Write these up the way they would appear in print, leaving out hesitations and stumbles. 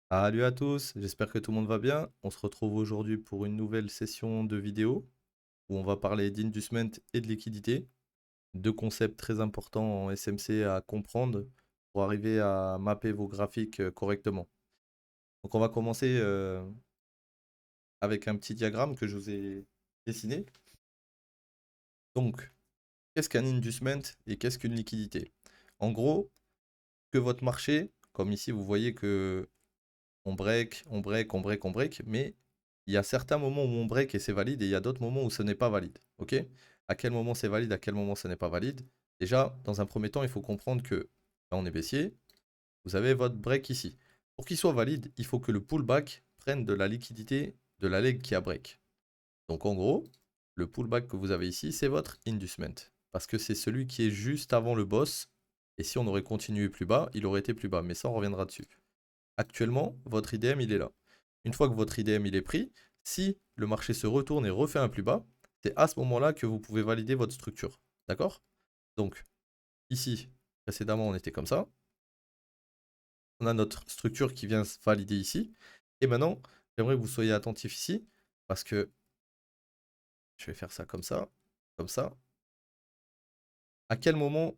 Salut à tous, j'espère que tout le monde va bien. On se retrouve aujourd'hui pour une nouvelle session de vidéo où on va parler d'inducement et de liquidité, deux concepts très importants en SMC à comprendre pour arriver à mapper vos graphiques correctement. Donc on va commencer avec un petit diagramme que je vous ai dessiné. Donc, qu'est-ce qu'un inducement et qu'est-ce qu'une liquidité? En gros, que votre marché, comme ici vous voyez que on break, on break, on break, on break, mais il y a certains moments où on break et c'est valide et il y a d'autres moments où ce n'est pas valide. Ok? À quel moment c'est valide, à quel moment ce n'est pas valide? Déjà, dans un premier temps, il faut comprendre que là on est baissier, vous avez votre break ici. Pour qu'il soit valide, il faut que le pullback prenne de la liquidité de la leg qui a break. Donc en gros, le pullback que vous avez ici, c'est votre inducement. Parce que c'est celui qui est juste avant le boss. Et si on aurait continué plus bas, il aurait été plus bas. Mais ça, on reviendra dessus. Actuellement, votre IDM, il est là. Une fois que votre IDM, il est pris, si le marché se retourne et refait un plus bas, c'est à ce moment-là que vous pouvez valider votre structure. D'accord? Donc, ici, précédemment, on était comme ça. On a notre structure qui vient se valider ici. Et maintenant, j'aimerais que vous soyez attentifs ici, parce que je vais faire ça comme ça, comme ça. À quel moment...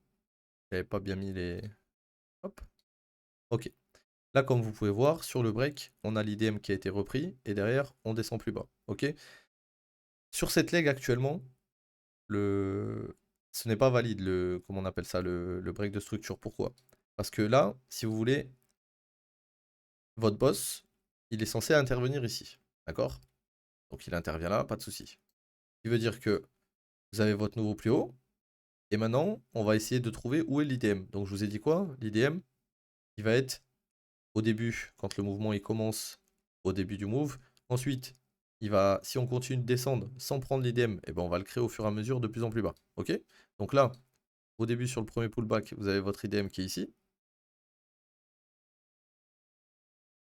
J'avais pas bien mis les... Hop. Ok. Là, comme vous pouvez voir, sur le break, on a l'IDM qui a été repris, et derrière, on descend plus bas. Ok? Sur cette leg actuellement, ce n'est pas valide, comment on appelle ça, le break de structure. Pourquoi? Parce que là, si vous voulez, votre boss, il est censé intervenir ici. D'accord? Donc il intervient là, pas de souci. Ce qui veut dire que vous avez votre nouveau plus haut. Et maintenant, on va essayer de trouver où est l'IDM. Donc je vous ai dit quoi? L'IDM, il va être au début, quand le mouvement il commence au début du move. Ensuite, si on continue de descendre sans prendre l'IDM, eh ben on va le créer au fur et à mesure de plus en plus bas. Ok? Donc là, au début, sur le premier pullback, vous avez votre IDM qui est ici.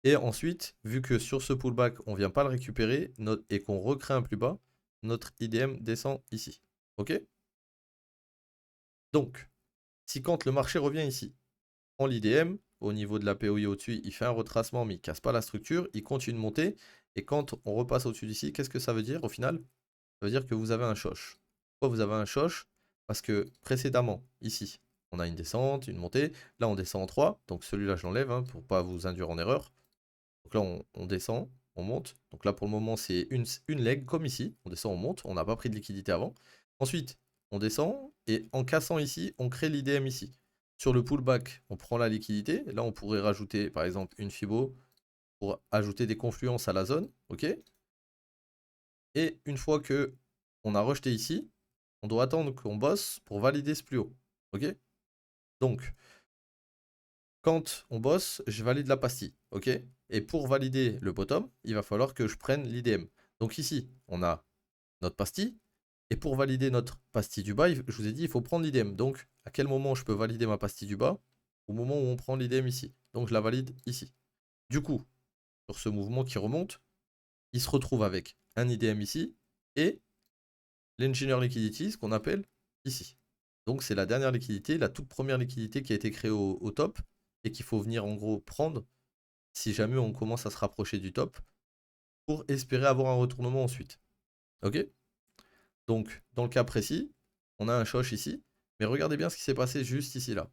Et ensuite, vu que sur ce pullback, on ne vient pas le récupérer et qu'on recrée un plus bas, notre IDM descend ici. Ok? Donc, si quand le marché revient ici, prend l'IDM, au niveau de la POI au-dessus, il fait un retracement, mais il ne casse pas la structure, il continue de monter. Et quand on repasse au-dessus d'ici, qu'est-ce que ça veut dire au final? Ça veut dire que vous avez un shosh. Pourquoi vous avez un shosh? Parce que précédemment, ici, on a une descente, une montée. Là, on descend en 3. Donc celui-là, je l'enlève pour ne pas vous induire en erreur. Donc là, on descend, on monte. Donc là, pour le moment, c'est une leg comme ici. On descend, on monte. On n'a pas pris de liquidité avant. Ensuite, on descend et en cassant ici, on crée l'IDM ici. Sur le pullback, on prend la liquidité. Là, on pourrait rajouter, par exemple, une Fibo pour ajouter des confluences à la zone. OK? Et une fois que on a rejeté ici, on doit attendre qu'on bosse pour valider ce plus haut. OK? Donc, quand on bosse, je valide la pastille. OK? Et pour valider le bottom, il va falloir que je prenne l'IDM. Donc ici, on a notre pastille. Et pour valider notre pastille du bas, je vous ai dit, il faut prendre l'IDM. Donc, à quel moment je peux valider ma pastille du bas? Au moment où on prend l'IDM ici. Donc, je la valide ici. Du coup, sur ce mouvement qui remonte, il se retrouve avec un IDM ici et l'engineer liquidity, ce qu'on appelle ici. Donc c'est la dernière liquidité, la toute première liquidité qui a été créée au top et qu'il faut venir en gros prendre si jamais on commence à se rapprocher du top pour espérer avoir un retournement ensuite. Ok? Donc dans le cas précis, on a un shosh ici, mais regardez bien ce qui s'est passé juste ici là.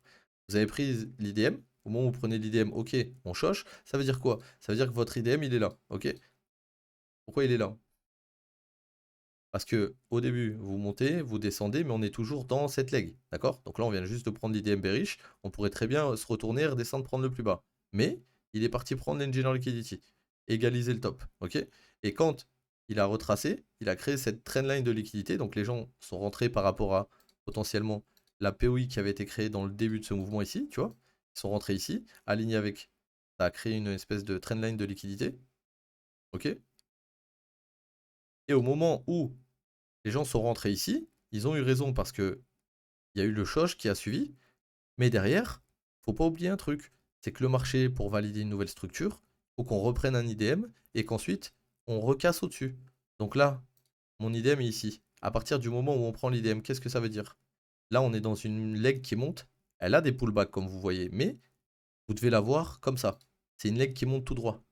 Vous avez pris l'IDM, au moment où vous prenez l'IDM, ok, on shosh, ça veut dire quoi? Ça veut dire que votre IDM il est là, ok? Pourquoi il est là? Parce que au début, vous montez, vous descendez, mais on est toujours dans cette leg. D'accord? Donc là, on vient juste de prendre l'IDM bearish. On pourrait très bien se retourner et redescendre, prendre le plus bas. Mais il est parti prendre l'engineer liquidity. Égaliser le top. Ok? Et quand il a retracé, il a créé cette trendline de liquidité. Donc les gens sont rentrés par rapport à potentiellement la POI qui avait été créée dans le début de ce mouvement ici. Tu vois? Ils sont rentrés ici, alignés avec. Ça a créé une espèce de trendline de liquidité. Ok? Et au moment où les gens sont rentrés ici, ils ont eu raison parce que il y a eu le choc qui a suivi, mais derrière, faut pas oublier un truc, c'est que le marché, pour valider une nouvelle structure, faut qu'on reprenne un IDM et qu'ensuite on recasse au-dessus. Donc là, mon IDM est ici. À partir du moment où on prend l'IDM, qu'est-ce que ça veut dire? Là, on est dans une leg qui monte, elle a des pullbacks comme vous voyez, mais vous devez la voir comme ça. c'est une leg qui monte tout droit.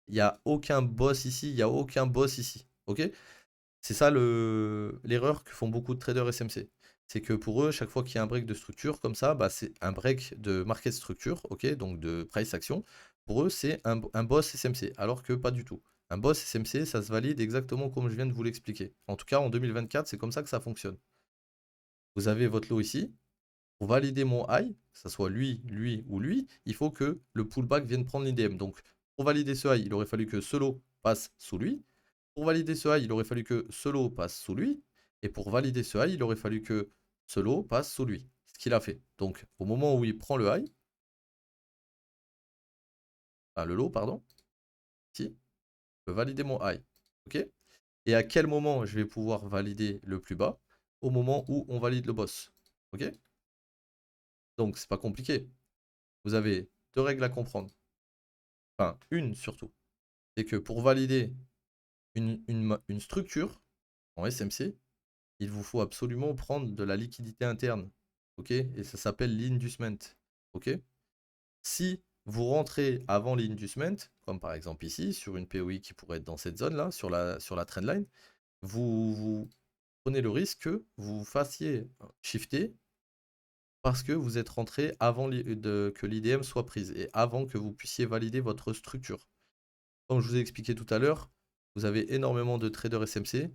Il n'y a aucun boss ici, il n'y a aucun boss ici. Ok? C'est ça l'erreur que font beaucoup de traders SMC. C'est que pour eux, chaque fois qu'il y a un break de structure comme ça, bah, c'est un break de market structure, ok, donc de price action. Pour eux, c'est un boss SMC, alors que pas du tout. Un boss SMC, ça se valide exactement comme je viens de vous l'expliquer. En tout cas, en 2024, c'est comme ça que ça fonctionne. Vous avez votre lot ici. Pour valider mon high, que ce soit lui, lui ou lui, il faut que le pullback vienne prendre l'IDM. Donc, pour valider ce high, il aurait fallu que ce lot passe sous lui. Pour valider ce high, il aurait fallu que ce lot passe sous lui. Et pour valider ce high, il aurait fallu que ce lot passe sous lui. Ce qu'il a fait. Donc, au moment où il prend le high, enfin le lot, pardon, ici, je peux valider mon high. Ok? Et à quel moment je vais pouvoir valider le plus bas? Au moment où on valide le boss. Ok? Donc, c'est pas compliqué. Vous avez deux règles à comprendre. Enfin, une surtout. C'est que pour valider une structure en SMC, il vous faut absolument prendre de la liquidité interne. Ok? Et ça s'appelle l'inducement. Ok? Si vous rentrez avant l'inducement, comme par exemple ici, sur une POI qui pourrait être dans cette zone-là, sur la trendline, vous prenez le risque que vous fassiez shifter parce que vous êtes rentré avant que l'IDM soit prise et avant que vous puissiez valider votre structure. Comme je vous ai expliqué tout à l'heure, vous avez énormément de traders SMC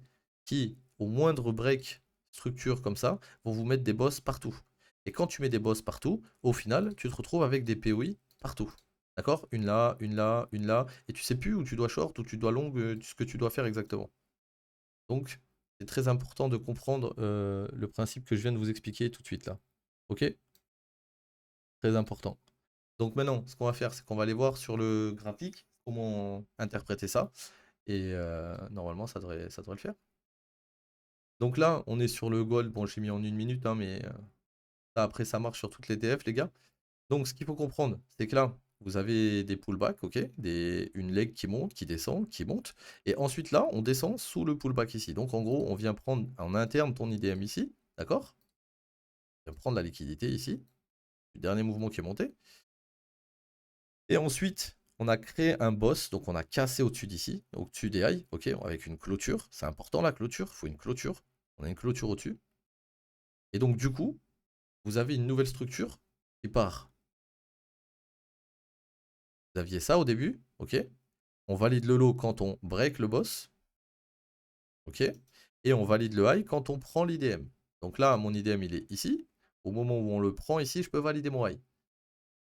qui, au moindre break structure comme ça, vont vous mettre des boss partout. Et quand tu mets des boss partout, au final, tu te retrouves avec des POI partout. D'accord? Une là, une là, une là, et tu sais plus où tu dois short, où tu dois long, ce que tu dois faire exactement. Donc, c'est très important de comprendre le principe que je viens de vous expliquer tout de suite là. Ok? Très important. Donc maintenant, ce qu'on va faire, c'est qu'on va aller voir sur le graphique comment interpréter ça. Et normalement, ça devrait le faire. Donc là, on est sur le gold. Bon, j'ai mis en 1 minute, hein, mais ça, après, ça marche sur toutes les TF, les gars. Donc, ce qu'il faut comprendre, c'est que là, vous avez des pullbacks, ok, une leg qui monte, qui descend, qui monte. Et ensuite, là, on descend sous le pullback ici. Donc, en gros, on vient prendre en interne ton IDM ici, d'accord? On vient prendre la liquidité ici, le dernier mouvement qui est monté. Et ensuite, on a créé un boss, donc on a cassé au-dessus d'ici, au-dessus des highs, ok, avec une clôture. C'est important la clôture, il faut une clôture. On a une clôture au-dessus. Et donc, du coup, vous avez une nouvelle structure qui part. Vous aviez ça au début, ok. On valide le low quand on break le boss, ok. Et on valide le high quand on prend l'IDM. Donc là, mon IDM, il est ici. Au moment où on le prend ici, je peux valider mon high.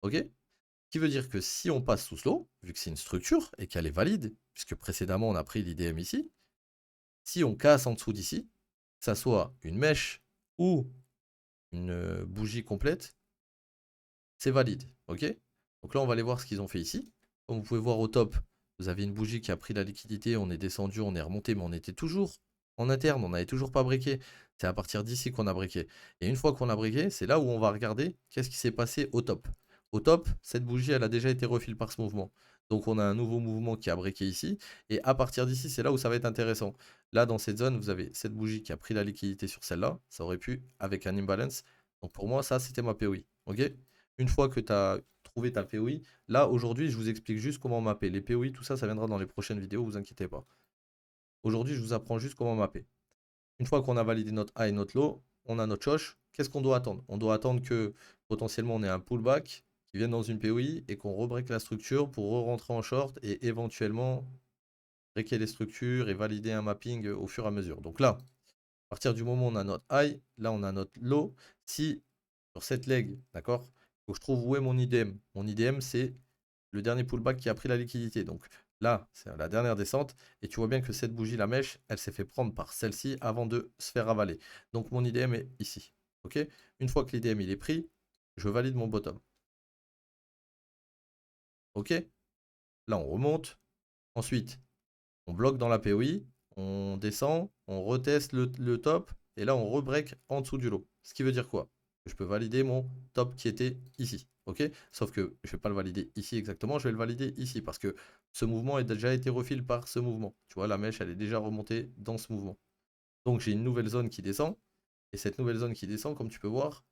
Ok. Ce qui veut dire que si on passe sous slow, vu que c'est une structure et qu'elle est valide, puisque précédemment on a pris l'IDM ici, si on casse en dessous d'ici, que ça soit une mèche ou une bougie complète, c'est valide. Ok. Donc là, on va aller voir ce qu'ils ont fait ici. Comme vous pouvez voir au top, vous avez une bougie qui a pris la liquidité, on est descendu, on est remonté, mais on était toujours en interne, on n'avait toujours pas briqué. C'est à partir d'ici qu'on a briqué. Et une fois qu'on a briqué, c'est là où on va regarder qu'est-ce qui s'est passé au top. Au top, cette bougie, elle a déjà été refill par ce mouvement. Donc on a un nouveau mouvement qui a briqué ici. Et à partir d'ici, c'est là où ça va être intéressant. Là, dans cette zone, vous avez cette bougie qui a pris la liquidité sur celle-là. Ça aurait pu avec un imbalance. Donc pour moi, ça, c'était ma POI. Ok. Une fois que tu as trouvé ta POI, là, aujourd'hui, je vous explique juste comment mapper. Les POI, tout ça, ça viendra dans les prochaines vidéos, vous inquiétez pas. Aujourd'hui, je vous apprends juste comment mapper. Une fois qu'on a validé notre high et notre low, on a notre choche. Qu'est-ce qu'on doit attendre? On doit attendre que potentiellement on ait un pullback qui vienne dans une POI et qu'on rebreak la structure pour re-rentrer en short et éventuellement breaker les structures et valider un mapping au fur et à mesure. Donc là, à partir du moment où on a notre high, là on a notre low. Si sur cette leg, d'accord, il faut que je trouve où est mon IDM. Mon IDM, c'est le dernier pullback qui a pris la liquidité. Donc là, c'est la dernière descente. Et tu vois bien que cette bougie, la mèche, elle s'est fait prendre par celle-ci avant de se faire avaler. Donc mon IDM est ici. Ok. Une fois que l'IDM il est pris, je valide mon bottom. Ok. Là, on remonte. Ensuite, on bloque dans la POI. On descend. On reteste le top. Et là, on rebreak en dessous du lot. Ce qui veut dire quoi? Je peux valider mon top qui était ici. Ok. Sauf que je ne vais pas le valider ici exactement, je vais le valider ici parce que ce mouvement a déjà été refill par ce mouvement. Tu vois, la mèche, elle est déjà remontée dans ce mouvement. Donc j'ai une nouvelle zone qui descend. Et cette nouvelle zone qui descend, comme tu peux voir,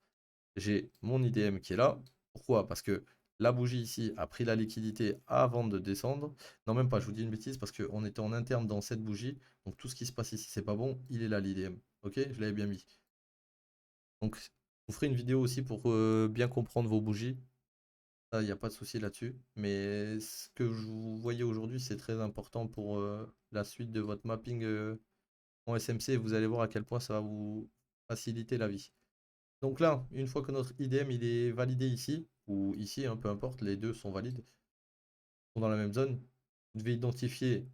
j'ai mon IDM qui est là. Pourquoi? Parce que la bougie ici a pris la liquidité avant de descendre. Non, même pas, je vous dis une bêtise parce qu'on était en interne dans cette bougie. Donc tout ce qui se passe ici, c'est pas bon. Il est là l'IDM. Ok, je l'avais bien mis. Donc, je vous ferai une vidéo aussi pour bien comprendre vos bougies. Ça, il n'y a pas de souci là-dessus. Mais ce que vous voyez aujourd'hui, c'est très important pour la suite de votre mapping en SMC. Vous allez voir à quel point ça va vous faciliter la vie. Donc là, une fois que notre IDM il est validé ici, ou ici, hein, peu importe, les deux sont valides, sont dans la même zone, vous devez identifier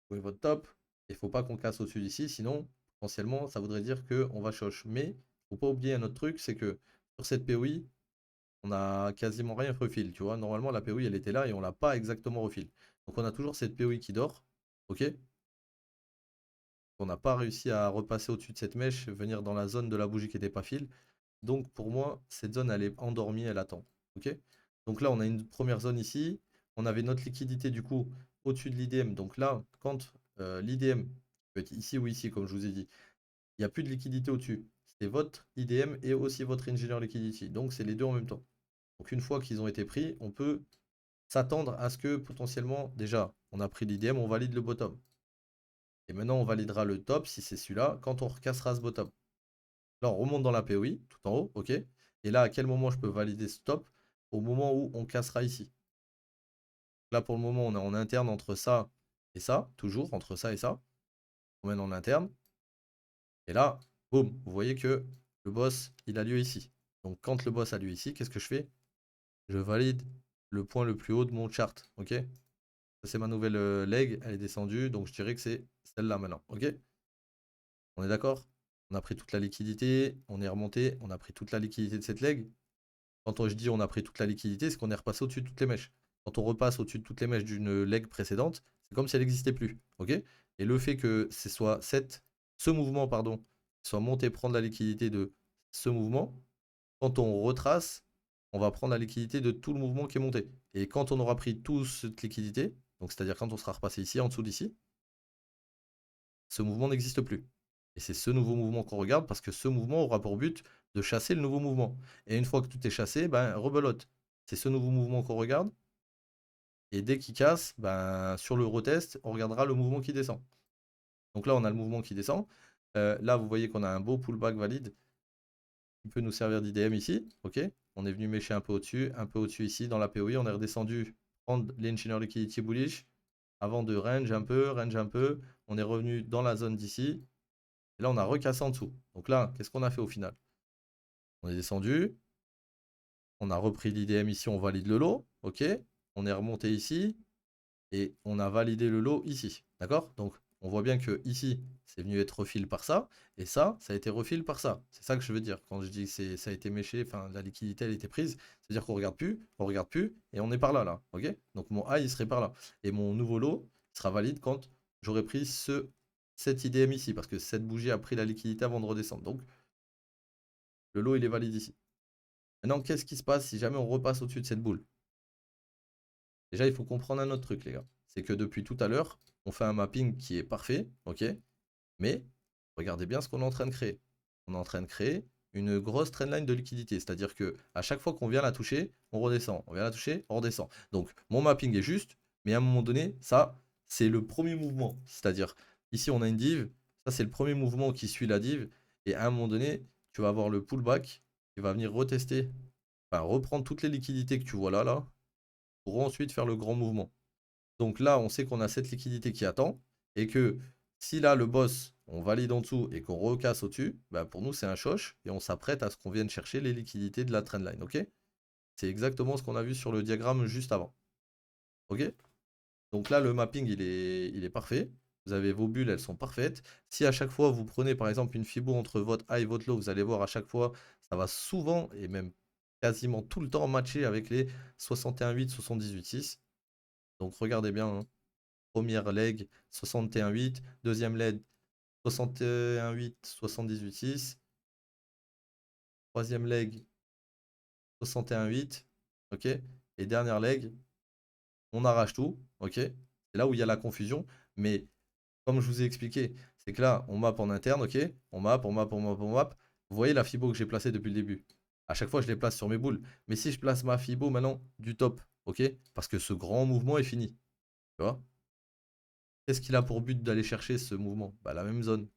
où est votre top. Il ne faut pas qu'on casse au-dessus d'ici, sinon, potentiellement, ça voudrait dire qu'on va choche. Mais il ne faut pas oublier un autre truc, c'est que sur cette POI, on n'a quasiment rien refil. Tu vois, normalement, la POI, elle était là et on ne l'a pas exactement refil. Donc on a toujours cette POI qui dort, ok? On n'a pas réussi à repasser au-dessus de cette mèche, venir dans la zone de la bougie qui n'était pas fil. Donc pour moi, cette zone, elle est endormie, elle attend. Ok. Donc là, on a une première zone ici. On avait notre liquidité du coup au-dessus de l'IDM. Donc là, quand l'IDM peut être ici ou ici, comme je vous ai dit, il n'y a plus de liquidité au-dessus. C'est votre IDM et aussi votre Engineer Liquidity. Donc c'est les deux en même temps. Donc une fois qu'ils ont été pris, on peut s'attendre à ce que potentiellement, déjà, on a pris l'IDM, on valide le bottom. Et maintenant, on validera le top si c'est celui-là quand on recassera ce bottom. Là, on remonte dans la POI, tout en haut, ok. Et là, à quel moment je peux valider stop? Au moment où on cassera ici. Là, pour le moment, on est en interne entre ça et ça, toujours entre ça et ça. On mène en interne. Et là, boum, vous voyez que le boss, il a lieu ici. Donc, quand le boss a lieu ici, qu'est-ce que je fais? Je valide le point le plus haut de mon chart, ok. Ça, c'est ma nouvelle leg, elle est descendue, donc je dirais que c'est celle-là maintenant, ok. On est d'accord? On a pris toute la liquidité, on est remonté, on a pris toute la liquidité de cette leg. Quand je dis on a pris toute la liquidité, c'est qu'on est repassé au-dessus de toutes les mèches. Quand on repasse au-dessus de toutes les mèches d'une leg précédente, c'est comme si elle n'existait plus. Ok. Et le fait que ce soit ce mouvement, pardon, soit monté prendre la liquidité de ce mouvement, quand on retrace, on va prendre la liquidité de tout le mouvement qui est monté. Et quand on aura pris toute cette liquidité, donc c'est-à-dire quand on sera repassé ici, en dessous d'ici, ce mouvement n'existe plus. Et c'est ce nouveau mouvement qu'on regarde parce que ce mouvement aura pour but de chasser le nouveau mouvement. Et une fois que tout est chassé, ben rebelote. C'est ce nouveau mouvement qu'on regarde. Et dès qu'il casse, ben, sur le retest, on regardera le mouvement qui descend. Donc là, on a le mouvement qui descend. Là, vous voyez qu'on a un beau pullback valide qui peut nous servir d'IDM ici. Ok. On est venu mécher un peu au-dessus ici dans la POI. On est redescendu prendre l'Engineer Liquidity Bullish avant de range un peu, range un peu. On est revenu dans la zone d'ici. Et là, on a recassé en dessous. Donc là, qu'est-ce qu'on a fait au final? On est descendu. On a repris l'IDM ici, on valide le lot. Ok. On est remonté ici. Et on a validé le lot ici. D'accord? Donc, on voit bien que ici, c'est venu être refil par ça. Et ça a été refil par ça. C'est ça que je veux dire. Quand je dis que ça a été méché, enfin, la liquidité, elle a été prise. C'est-à-dire qu'on regarde plus, et on est par là, là. Ok? Donc, mon A, il serait par là. Et mon nouveau lot sera valide quand j'aurai pris cette IDM ici. Parce que cette bougie a pris la liquidité avant de redescendre. Donc, le lot, il est valide ici. Maintenant, qu'est-ce qui se passe si jamais on repasse au-dessus de cette boule? Déjà, il faut comprendre un autre truc, les gars. C'est que depuis tout à l'heure, on fait un mapping qui est parfait, ok? Mais regardez bien ce qu'on est en train de créer. On est en train de créer une grosse trendline de liquidité. C'est-à-dire que à chaque fois qu'on vient la toucher, on redescend. On vient la toucher, on redescend. Donc, mon mapping est juste, mais à un moment donné, ça, c'est le premier mouvement. C'est-à-dire, ici, on a une div. Ça, c'est le premier mouvement qui suit la div. Et à un moment donné, tu vas avoir le pullback qui va venir retester, enfin, reprendre toutes les liquidités que tu vois là, là, pour ensuite faire le grand mouvement. Donc là, on sait qu'on a cette liquidité qui attend et que si là, le boss, on valide en dessous et qu'on recasse au-dessus, bah pour nous, c'est un choche et on s'apprête à ce qu'on vienne chercher les liquidités de la trendline. Ok? C'est exactement ce qu'on a vu sur le diagramme juste avant. Ok? Donc là, le mapping, il est parfait. Vous avez vos bulles, elles sont parfaites. Si à chaque fois, vous prenez par exemple une fibo entre votre high et votre low, vous allez voir à chaque fois, ça va souvent et même quasiment tout le temps matcher avec les 61,8, 78,6. Donc regardez bien, hein. Première leg 61,8, deuxième leg 61,8, 78,6, troisième leg 61,8, ok? Et dernière leg, on arrache tout, ok? C'est là où il y a la confusion, mais comme je vous ai expliqué, c'est que là, on map en interne, ok? On map, on map, on map, on map. Vous voyez la fibo que j'ai placée depuis le début. À chaque fois, je les place sur mes boules. Mais si je place ma Fibo maintenant du top, ok? Parce que ce grand mouvement est fini. Tu vois? Qu'est-ce qu'il a pour but d'aller chercher ce mouvement? Bah, la même zone.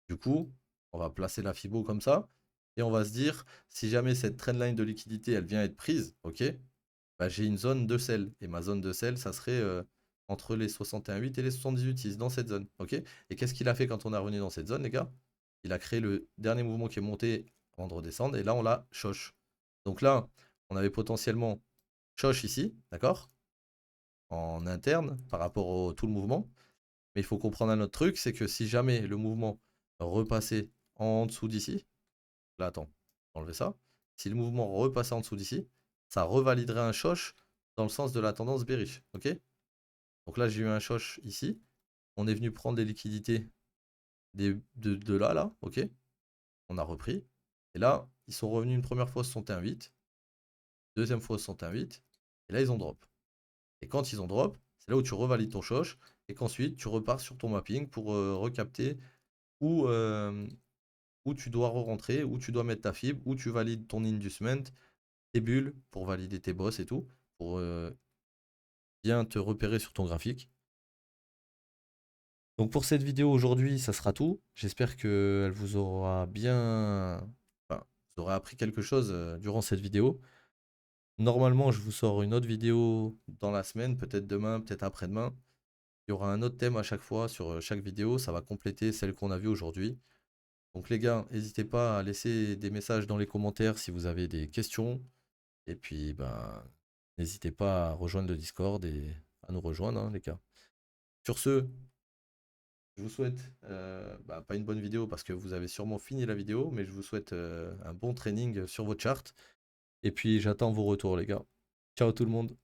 Du coup, on va placer la Fibo comme ça. Et on va se dire, si jamais cette trendline de liquidité, elle vient être prise, ok? Bah, j'ai une zone de sell. Et ma zone de sell, ça serait entre les 61,8 et les 78,6 dans cette zone. Ok? Et qu'est-ce qu'il a fait quand on est revenu dans cette zone, les gars? Il a créé le dernier mouvement qui est monté avant de redescendre. Et là, on l'a choche. Donc là, on avait potentiellement choche ici, d'accord? En interne par rapport au tout le mouvement. Mais il faut comprendre un autre truc, c'est que si jamais le mouvement repassait en dessous d'ici, là, attends, enlever ça. Si le mouvement repassait en dessous d'ici, ça revaliderait un choche dans le sens de la tendance bearish. Ok? Donc là, j'ai eu un choche ici. On est venu prendre les liquidités de là, ok? On a repris. Et là, ils sont revenus une première fois au 61,8, deuxième fois au 61,8, et là, ils ont drop. Et quand ils ont drop, c'est là où tu revalides ton choche, et qu'ensuite, tu repars sur ton mapping pour recapter où, où tu dois re-rentrer, où tu dois mettre ta fibre, où tu valides ton inducement, tes bulles pour valider tes boss et tout, pour bien te repérer sur ton graphique. Donc pour cette vidéo aujourd'hui, ça sera tout. J'espère qu'elle vous aura bien... Enfin, vous aurez appris quelque chose durant cette vidéo. Normalement, je vous sors une autre vidéo dans la semaine, peut-être demain, peut-être après-demain. Il y aura un autre thème à chaque fois sur chaque vidéo. Ça va compléter celle qu'on a vue aujourd'hui. Donc les gars, n'hésitez pas à laisser des messages dans les commentaires si vous avez des questions. Et puis, ben, n'hésitez pas à rejoindre le Discord et à nous rejoindre, hein, les gars. Sur ce, je vous souhaite, bah, pas une bonne vidéo parce que vous avez sûrement fini la vidéo, mais je vous souhaite un bon training sur votre chart. Et puis j'attends vos retours, les gars. Ciao tout le monde.